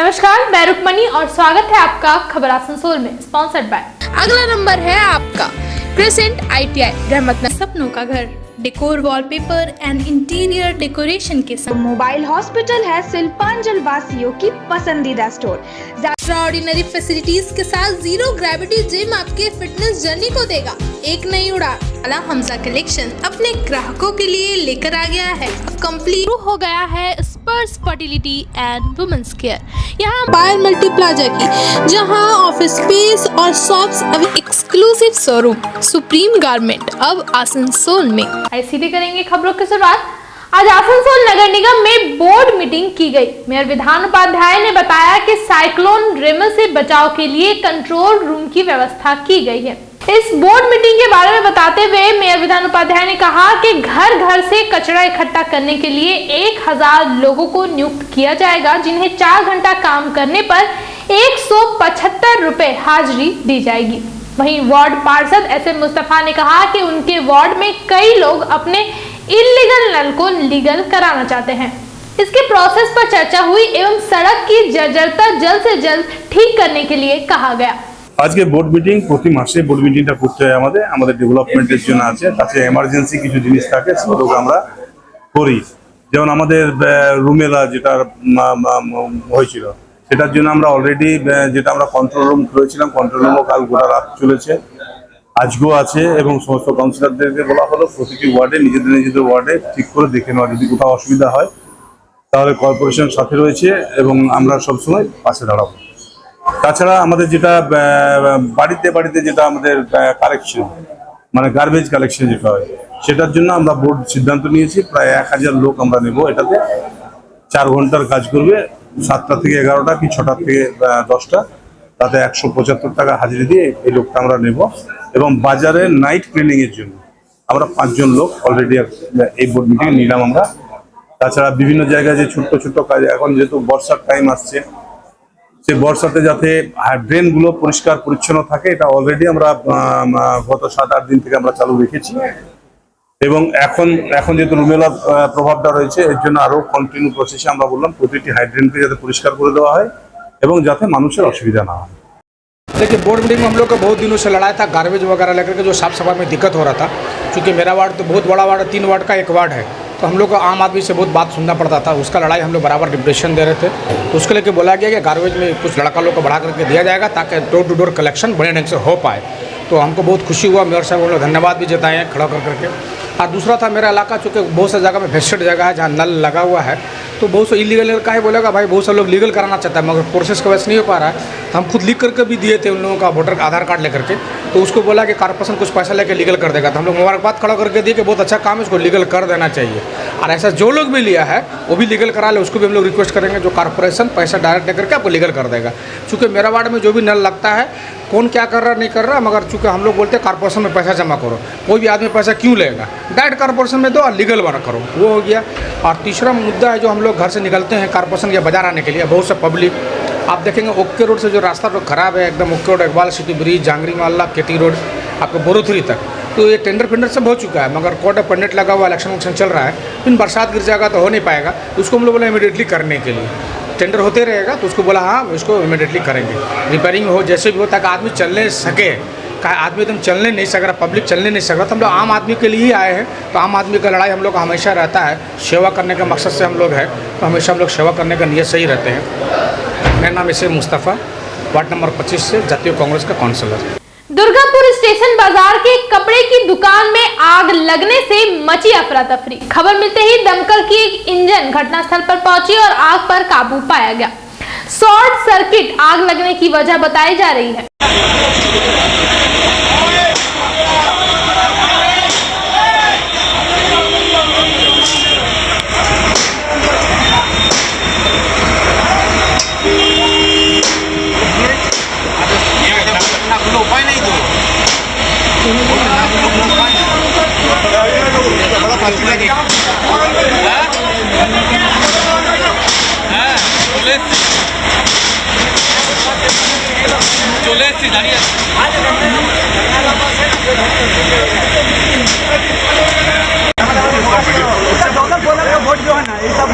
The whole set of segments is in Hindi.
नमस्कार, मैं रुक्मणी और स्वागत है आपका खबर आसनसोल में, स्पॉन्सर्ड बाय। अगला नंबर है आपका क्रिसेंट ITI रहमतनगर। सपनों का घर, decor, wallpaper and interior decoration के साथ मोबाइल हॉस्पिटल है शिल्पांचल वासियों की पसंदीदा स्टोर। एक्स्ट्राऑर्डिनरी फैसिलिटीज के साथ जीरो ग्रेविटी जिम आपके फिटनेस जर्नी को देगा एक नई उड़ान। हमजा कलेक्शन अपने ग्राहकों के लिए लेकर आ गया है। कंप्लीट हो गया है स्पर्श फर्टिलिटी एंड वुमेन्स केयर यहाँ बायर मल्टी प्लाजा की, जहां ऑफिस स्पेस और शॉप्स अभी एक्सक्लूसिव शोरूम सुप्रीम गारमेंट अब आसनसोल में। सीधे करेंगे खबरों की शुरुआत। आज आसनसोल नगर निगम में बोर्ड मीटिंग की गई। मेयर विधान उपाध्याय ने बताया कि साइक्लोन रेमल से बचाव के लिए कंट्रोल रूम की व्यवस्था की गई है। इस बोर्ड मीटिंग के बारे में बताते हुए मेयर विधान उपाध्याय ने कहा कि घर घर से कचरा इकट्ठा करने के लिए 1000 लोगों को नियुक्त किया जाएगा, जिन्हें 4 घंटा काम करने पर 175 रुपए हाजिरी दी जाएगी। वहीं वार्ड पार्षद SM मुस्तफा ने कहा कि उनके वार्ड में कई लोग अपने इल्लीगल नल को लीगल कराना चाहते हैं। इसके प्रोसेस पर चर्चा हुई एवं सड़क की जर्जरता जल्द से जल्द ठीक करने के लिए कहा गया। आज के बोर्ड मीटिंग प्रति मासे बोर्ड मीटिंगটা করতে হয় আমাদের ডেভেলপমেন্টের জন্য আছে, তাতে এমার্জেন্সি কিছু জিনিস থাকে সেগুলোকে আমরা করি। যেমন আমাদের রুমেলা যেটা হয়েছিল সেটার জন্য আমরা অলরেডি যেটা আমরা কন্ট্রোল রুম করেছিলাম, কন্ট্রোল রুমও কাল গোটা রাত চলেছে, আজকেও আছে এবং সমস্ত কাউন্সিলরদেরকে বলা হলো প্রতিটি ওয়ার্ডে নিজেদের ওয়ার্ডে ঠিক করে দেখে নেওয়া, যদি কোথাও অসুবিধা হয় তাহলে কর্পোরেশন সাথে রয়েছে এবং আমরা সবসময় পাশে দাঁড়াবো। তাছাড়া আমাদের যেটা বাড়িতে বাড়িতে যেটা আমাদের কালেকশন মানে গার্বেজ কালেকশন যেটা হয় সেটার জন্য আমরা বোর্ড সিদ্ধান্ত নিয়েছি, প্রায় 1000 লোক আমরা নেব। এটাতে 4 ঘন্টার কাজ করবে, 7টা থেকে 11টা কি 6টা থেকে 10টা, তাতে 175 টাকা হাজিরি দিয়ে এই লোকটা আমরা নেব। এবং বাজারে নাইট ক্লিনিং এর জন্য আমরা 5 জন লোক অলরেডি এই বোর্ড মিটিং নিলাম আমরা। তাছাড়া বিভিন্ন জায়গায় যে ছোট্ট ছোট্ট কাজ, এখন যেহেতু বর্ষার টাইম আসছে, সে বর্ষাতে যাতে ড্রেনগুলো পরিষ্কার পরিচ্ছন্ন থাকে, এটা অলরেডি আমরা গত 7-8 দিন থেকে আমরা চালু রেখেছি। এবং এখন যেহেতু রুমেলার প্রভাবটা রয়েছে, এর জন্য আরো কন্টিনিউ প্রসেসে আমরা বললাম প্রতিটি হাইড্রেনকে যাতে পরিষ্কার করে দেওয়া হয় এবং যাতে মানুষের অসুবিধা না হয়। देखिए, बोर्ड मीटिंग में हम लोग का बहुत दिनों से लड़ाई था गार्बेज वगैरह लेकर के, जो साफ सफाई में दिक्कत हो रहा था। क्योंकि मेरा वार्ड तो बहुत बड़ा वार्ड है, 3 वार्ड का 1 वार्ड है, तो हम लोग को आम आदमी से बहुत बात सुनना पड़ता था। उसका लड़ाई हम लोग बराबर डिप्रेशन दे रहे थे, तो उसके लेके बोला गया कि गार्बेज में कुछ लड़का लोग को बढ़ा करके दिया जाएगा ताकि डोर टू डोर कलेक्शन बड़े ढंग से हो पाए। तो हमको बहुत खुशी हुआ, मेयर साहब को धन्यवाद भी जताए हैं खड़ा कर करके। और दूसरा था मेरा इलाका, चूँकि बहुत सा जगह में वेस्टेड जगह है जहाँ नल लगा हुआ है, तो बहुत से इलीगल का ही बोलेगा भाई, बहुत से लोग लीगल कराना चाहता है मगर प्रोसेस का वैसे नहीं हो पा रहा है। तो हम खुद लिख करके भी दिए थे उन लोगों का वोटर आधार कार्ड लेकर के, तो उसको बोला कि कॉर्पोरेशन कुछ पैसा लेकर लीगल कर देगा। तो हम लोग मुबारकबाद खड़ा करके दिए कि बहुत अच्छा काम है, इसको लीगल कर देना चाहिए। और ऐसा जो लोग भी लिया है वो भी लीगल करा ले, उसको भी हम लोग रिक्वेस्ट करेंगे जो कॉर्पोरेशन पैसा डायरेक्ट लेकर के आपको लीगल कर देगा। चूँकि मेरा वार्ड में जो भी नल लगता है, कौन क्या कर रहा नहीं कर रहा, मगर चूँकि हम लोग बोलते हैं कॉर्पोरेशन में पैसा जमा करो, कोई भी आदमी पैसा क्यों लेगा, डायरेक्ट कॉर्पोरेशन में दो और लीगल बना करो, वो हो गया। और तीसरा मुद्दा है जो हम लोग घर से निकलते हैं कॉर्पोरेशन या बाजार आने के लिए, बहुत सा पब्लिक आप देखेंगे ओके रोड से जो रास्ता तो खराब है एकदम, okay road, Iqbal city bridge, Jangri Mohalla, KT road, आपको बोरोथरी तक, तो ये टेंडर फेंडर सब हो चुका है, मगर कोर्ट ऑफ पेंडेंट लगा हुआ, इलेक्शन चल रहा है, फिर बरसात गिर जाएगा तो हो नहीं पाएगा। उसको हम लोग बोला इमीडिएटली करने के लिए, टेंडर होते रहेगा तो उसको बोला हाँ इसको इमीडिएटली करेंगे, रिपेयरिंग हो जैसे भी हो, ताकि आदमी चलने सके। आदमी एकदम चलने नहीं सक रहा, पब्लिक चलने नहीं सक रहा, तो हम लोग आम आदमी के लिए ही आए हैं। तो आम आदमी का लड़ाई हम लोग का हमेशा रहता है, सेवा करने का मकसद से हम लोग है, तो हमेशा हम लोग सेवा करने का नियत से ही रहते हैं। मेरा नाम SM मुस्तफ़ा, वार्ड नंबर 25 से जातीय कांग्रेस का काउंसलर। दुर्गापुर स्टेशन बाजार के कपड़े की दुकान में आग लगने से मची अफरा तफरी। खबर मिलते ही दमकल की एक इंजन घटनास्थल पर पहुंची और आग पर काबू पाया गया। शॉर्ट सर्किट आग लगने की वजह बताई जा रही है। वोट जो है ना ये सब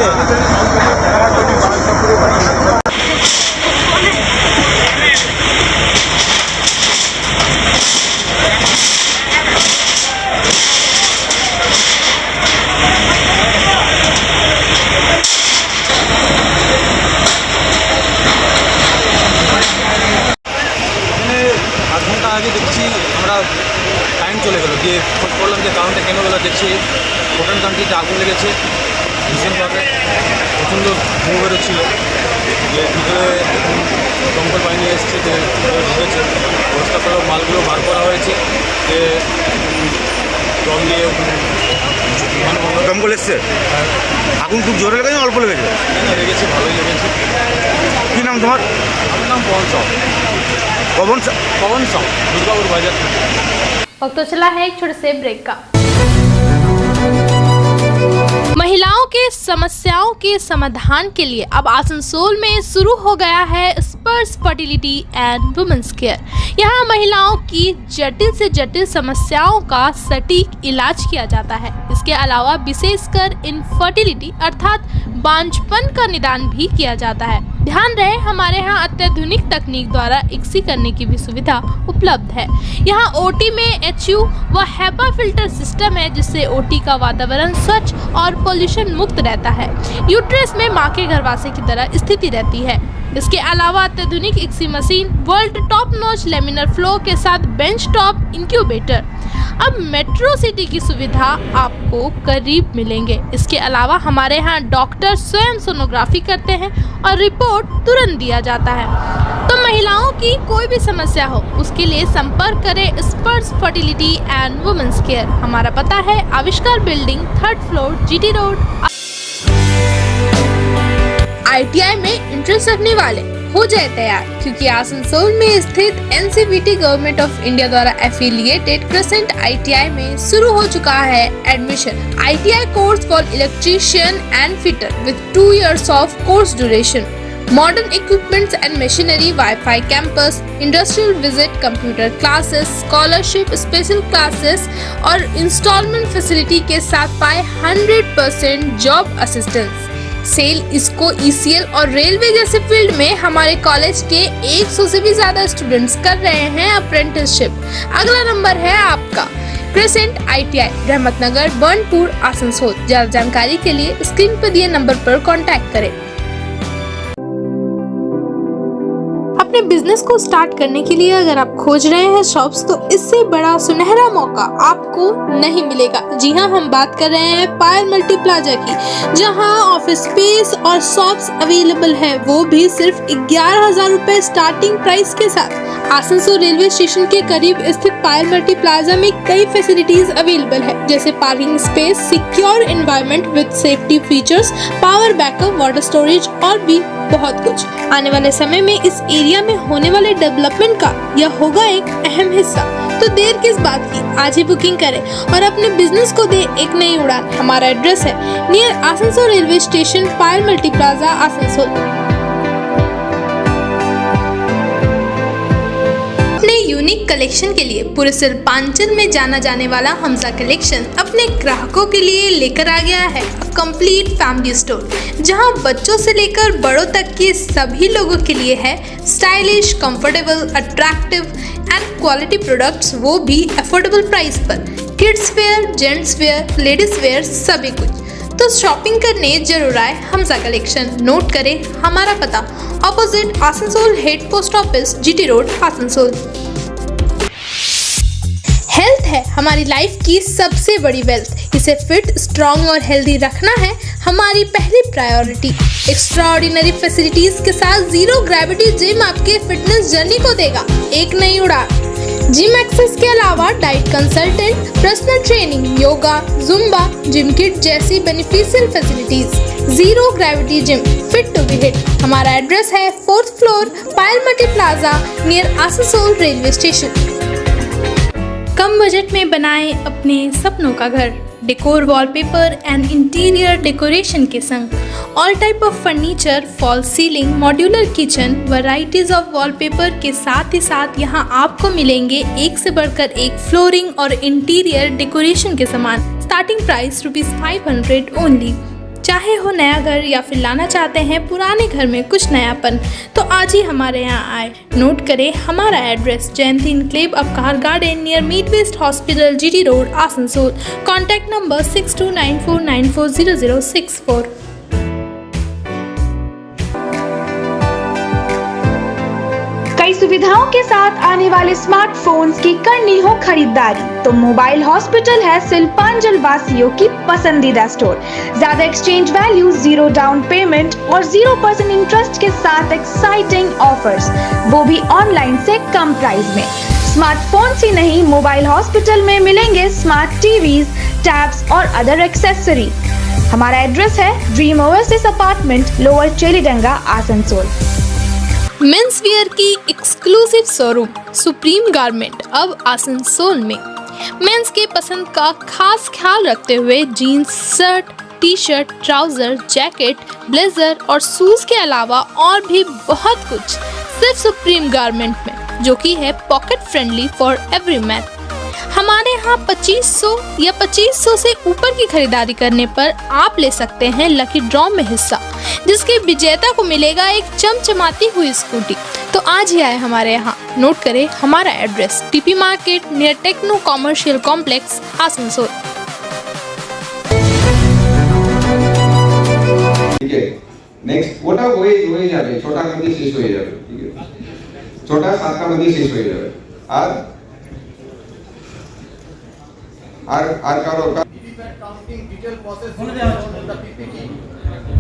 আধ ঘন্টা আগে দেখছি আমরা টাইম চলে গেলো, দিয়ে খোঁজ করলাম যে কারণটা কেন গেলো, দেখছি ফরেন কান্ট্রিতে আগুন লেগেছে ভীষণভাবে, প্রচণ্ড ধোঁয়া বেরোচ্ছিল, যে ভিতরে দমকল বাহিনী এসছে, যে ঢুকেছে, ব্যবস্থা করে মালগুলো বার করা হয়েছে, যে জল দিয়ে দমকল এসছে। আগুন খুব জোরে লেগেছে অল্প লেগেছে? লেগেছে, ভালোই লেগেছে। কী নাম তোমার? আমার নাম পवन साव। पवन साव, दुर्गापुर बाजार। वक्त तो चला है एक छोटे से ब्रेक का। महिलाओं के समस्याओं के समाधान के लिए अब आसनसोल में शुरू हो गया है स्पर्श फर्टिलिटी एंड वुमेन्स केयर। यहाँ महिलाओं की जटिल से जटिल समस्याओं का सटीक इलाज किया जाता है। इसके अलावा विशेषकर इनफर्टिलिटी अर्थात बांझपन का निदान भी किया जाता है। ध्यान रहे, हमारे यहाँ अत्याधुनिक तकनीक द्वारा इक्सी करने की भी सुविधा उपलब्ध है। यहाँ ओटी में HU व HEPA फिल्टर सिस्टम है, जिससे ओटी का वातावरण स्वच्छ और पोल्यूशन मुक्त रहता है। यूट्रस में माँ के गर्भाशय की तरह स्थिति रहती है। इसके अलावा अत्याधुनिक ICSI machine, world top notch laminar flow के साथ बेंच टॉप इंक्यूबेटर। अब मेट्रो सिटी की सुविधा आपको करीब मिलेंगे। इसके अलावा हमारे यहाँ डॉक्टर स्वयं सोनोग्राफी करते हैं और रिपोर्ट तुरंत दिया जाता है। तो महिलाओं की कोई भी समस्या हो, उसके लिए संपर्क करें स्पर्श फर्टिलिटी एंड वुमेन्स केयर। हमारा पता है आविष्कार building, 3rd floor, GT road. ITI में इंटरेस्ट रखने वाले हो जाए तैयार, क्योंकि आसनसोल में स्थित NCVT गवर्नमेंट ऑफ इंडिया द्वारा एफिलिएटेड क्रेसेंट ITI में शुरू हो चुका है admission. ITI course for electrician and fitter with 2 years of course duration, modern equipments and machinery, wifi campus, industrial visit, computer classes, scholarship, special classes और इंस्टॉलमेंट फैसिलिटी के साथ पाए 100% जॉब असिस्टेंस। सेल, इसको ECL और रेलवे जैसे फील्ड में हमारे कॉलेज के 100 से भी ज्यादा स्टूडेंट्स कर रहे हैं अप्रेंटिसशिप। अगला नंबर है आपका क्रेसेंट ITI, रहमतनगर, बर्नपुर, आसनसोल। ज्यादा जानकारी के लिए स्क्रीन पर दिए नंबर पर कांटेक्ट करें। अपने बिजनेस को स्टार्ट करने के लिए अगर आप खोज रहे हैं शॉप्स, तो इससे बड़ा सुनहरा मौका आपको नहीं मिलेगा। जी हाँ, हम बात कर रहे हैं पायल मल्टी प्लाजा की, जहाँ ऑफिस स्पेस और शॉप्स अवेलेबल है, वो भी सिर्फ 11,000 रुपए स्टार्टिंग प्राइस के साथ। आसनसोल रेलवे स्टेशन के करीब स्थित पायल मल्टी प्लाजा में कई फैसिलिटीज अवेलेबल है, जैसे parking space, secure environment with safety features, power backup, water storage और भी बहुत कुछ। आने वाले समय में इस एरिया में होने वाले डेवलपमेंट का यह होगा एक अहम हिस्सा। तो देर किस बात की, आज ही बुकिंग करें और अपने बिजनेस को दे एक नई उड़ान। हमारा एड्रेस है नियर आसनसोल रेलवे स्टेशन, पायल मल्टी प्लाजा, आसनसोल। अपने यूनिक कलेक्शन के लिए पूरे शिल्पांचल में जाना जाने वाला हमजा कलेक्शन अपने ग्राहकों के लिए लेकर आ गया है कंप्लीट फैमिली स्टोर, जहां बच्चों से लेकर बड़ों तक के सभी लोगों के लिए है stylish, comfortable, attractive and quality products, वो भी अफोर्डेबल प्राइस पर। Kids where, gents wear, ladies wear, सभी कुछ। तो शॉपिंग करने जरूर आए हमजा कलेक्शन। नोट करें हमारा पता, opposite Asansol head post office, GT road, Asansol. Health है हमारी लाइफ की सबसे बड़ी वेल्थ। इसे फिट, स्ट्रॉन्ग और हेल्दी रखना है हमारी पहली प्रायोरिटी। एक्स्ट्राऑर्डिनरी फैसिलिटीज के साथ जीरो ग्रेविटी जिम आपके फिटनेस जर्नी को देगा एक नई उड़ान। जिम एक्सेस के अलावा diet consultant, personal training, yoga, zumba, gym kit जैसी beneficial facilities. Zero gravity gym, fit to be hit. हमारा एड्रेस है 4th floor, Payal multi plaza, near Asansol railway station. कम बजट में बनाएं अपने सपनों का घर। Decor, wallpaper and interior decoration के संग all type of furniture, fall ceiling, modular kitchen, varieties of wallpaper के साथ ही साथ यहाँ आपको मिलेंगे एक से बढ़कर एक फ्लोरिंग और इंटीरियर डेकोरेशन के सामान। Starting price ₹500 only. चाहे हो नया घर या फिर लाना चाहते हैं पुराने घर में कुछ नयापन, तो आज ही हमारे यहाँ आए। नोट करें हमारा address, Jayanti enclave Upkar garden near mid west hospital, GT road, Asansol. Contact number 6294940064। कई सुविधाओं के साथ आने वाले स्मार्टफोन्स की करनी हो खरीदारी तो मोबाइल हॉस्पिटल है शिल्पांचल वासियों की पसंदीदा स्टोर। ज्यादा एक्सचेंज वैल्यू, 0 डाउन पेमेंट और 0% इंटरेस्ट के साथ एक्साइटिंग ऑफर्स, वो भी ऑनलाइन से कम प्राइस में। स्मार्टफोन्स ही नहीं, मोबाइल हॉस्पिटल में मिलेंगे स्मार्ट टीवीज, टैब्स और अदर एक्सेसरी। हमारा एड्रेस है dream oasis apartment, lower Chelidanga, Asansol. Men's wear की एक्सक्लूसिव शोरूम सुप्रीम गारमेंट अब आसनसोल में। मेंस के पसंद का खास ख्याल रखते हुए jeans, shirt, T shirt, trouser, jacket, blazer और शूज के अलावा और भी बहुत कुछ सिर्फ सुप्रीम गारमेंट में, जो कि है pocket friendly for every man. हमारे यहाँ 2500 या 2500 से ऊपर की खरीदारी करने पर आप ले सकते हैं लकी ड्रॉ में हिस्सा, जिसके विजेता को मिलेगा एक चमचमाती हुई स्कूटी। तो आज ही आए हमारे यहाँ। नोट करें हमारा address, TP market near techno commercial complex, Asansol. ठीक है, नेक्स्ट ওটা হয়ে যাবে, ছোটা মধ্যে শেষ হয়ে যাবে। ঠিক আছে, ছোটা 7টা মধ্যে শেষ হয়ে যাবে। আর কারো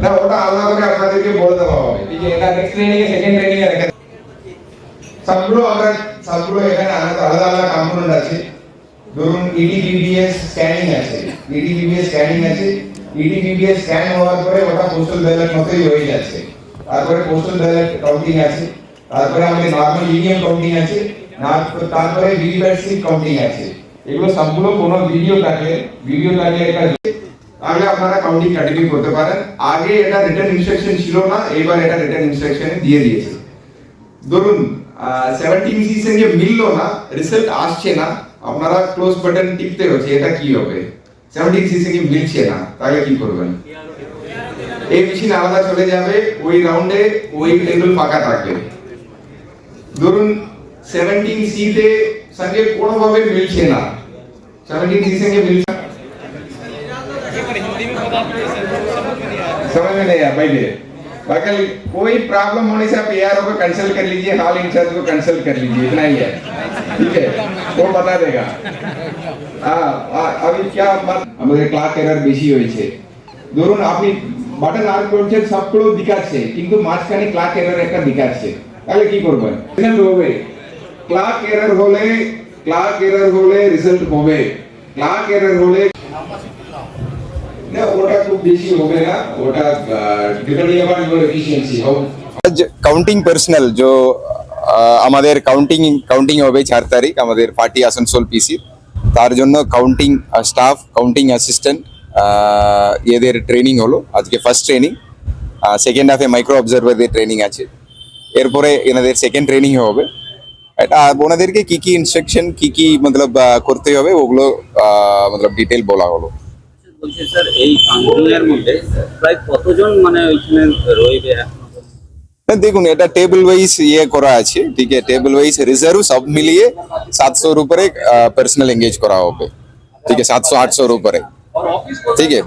না, ওটা আলাদা করে আপনাদেরকে বলে দেওয়া হবে। ঠিক আছে, এটা নেক্সট ট্রেনিং এ, সেকেন্ড ট্রেনিং এ রেখে সবগুলো এখানে আলাদা আলাদা কম্পোনেন্ট আছে। ধরুন EDBBS স্ক্যানিং আছে, EDBBS স্ক্যান হওয়ার পরে ওটা পোস্টাল ব্যালট মতোই হয়ে যাচ্ছে। তারপরে পোস্টাল ব্যালট কাউন্টিং আছে, তারপরে আমাদের নরমাল ইভিএম কাউন্টিং আছে, তারপরে ভিভিপ্যাট স্লিপ কাউন্টিং আছে। এগুলো সবগুলো কোনো ভিডিও থাকলে এটা তাহলে আপনারা কাউন্টিং কন্টিনিউ করতে পারেন। আগে এটা রিটার্ন ইনস্ট্রাকশন ছিল না, এবার এটা রিটার্ন ইনস্ট্রাকশনে দিয়ে দিয়েছে। ধরুন 17C সঙ্গে মিললো না, রেজাল্ট আসছে না, আপনারা ক্লোজ বাটন টিপতে হচ্ছে, এটা কি হবে? 17C সঙ্গে মিলছে না, তাহলে কি করবেন? এই মেশিন আলাদা চলে যাবে, ওই রাউন্ডে ওই টেবিল ফাঁকা থাকবে। ধরুন 17C তে সঙ্গে কোনোভাবে মিলছে না, 17C সঙ্গে মিলছে না, समझ में नहीं आया भाई। बाकी कोई प्रॉब्लम होने से आप ARO को कंसल्ट कर लीजिए, हॉल इंचार्ज को कंसल्ट कर लीजिए, इतना ही है। ठीक है, वो बता देगा। अभी क्या बात, আমাদের ক্লাক এরর বেশি হয়েছে। ধরুন আপনি বাটন আর করছেন, সবগুলো দেখাচ্ছে, কিন্তু মাঝখানে ক্লাক এরর একটা দেখাচ্ছে, তাহলে কি করবেন? রেজাল্ট হবে। ক্লাক এরর হলে রেজাল্ট হবে, ক্লাক এরর হলে না, ওটা খুব বেশি হবে না, ওটা depending on your efficiency. Counting personal जो আমাদের কাউন্টিং হবে 4 তারিখ আমাদের পার্টি আসানসোল পিসি, তার জন্য কাউন্টিং স্টাফ, কাউন্টিং অ্যাসিস্ট্যান্ট এদের ট্রেনিং হলো আজকে, ফার্স্ট ট্রেনিং। সেকেন্ড হাফে মাইক্রো অবজারভারদের ট্রেনিং আছে, এরপরে এনাদের সেকেন্ড ট্রেনিং হবে। এটা ওনাদেরকে কি কি ইনস্ট্রাকশন, কি মতলব করতে হবে ওগুলো মতলব ডিটেল বলা হলো। বলছি স্যার, এই কাউন্টিংয়ের মধ্যে প্রায় কতজন মানে ওইখানে রইবে? দেখুন, এটা টেবিল ওয়াইজ করা আছে। ঠিক আছে, টেবিল ওয়াইজ রিজার্ভ সব মিলিয়ে 700 উপরে पर्सनल एंगेज करा होगा। ठीक है, 700-800 উপরে। ठीक है,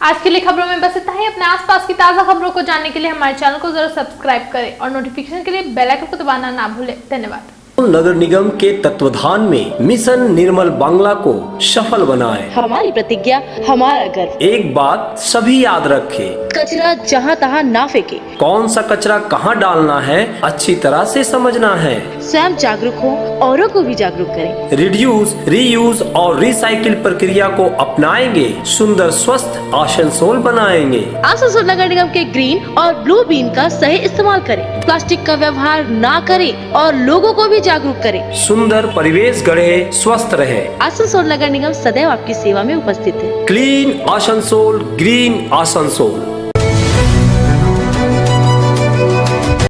आज के लिए खबरों में बस इतना ही। अपने आसपास की ताज़ा खबरों को जानने के लिए हमारे चैनल को जरूर सब्सक्राइब करें और नोटिफिकेशन के लिए बेल आइकन को दबाना ना भूलें। धन्यवाद। नगर निगम के तत्वाधान में मिशन निर्मल बांग्ला को सफल बनाएं। हमारी प्रतिज्ञा, हमारा गर्व। एक बात सभी याद रखें, कचरा जहाँ तहाँ ना फेंके। कौन सा कचरा कहाँ डालना है अच्छी तरह से समझना है। स्वयं जागरूक हो, औरों को भी जागरूक करें। रिड्यूस, रीयूज और रिसाइकिल प्रक्रिया को अपनाएंगे, सुंदर स्वस्थ आसनसोल बनाएंगे। आसनसोल नगर निगम के ग्रीन और ब्लू बीन का सही इस्तेमाल करें, प्लास्टिक का व्यवहार ना करें और लोगों को भी जागरूक करें। सुंदर परिवेश गढ़े, स्वस्थ रहे। आसनसोल नगर निगम सदैव आपकी सेवा में उपस्थित है। Clean Asansol, green Asansol.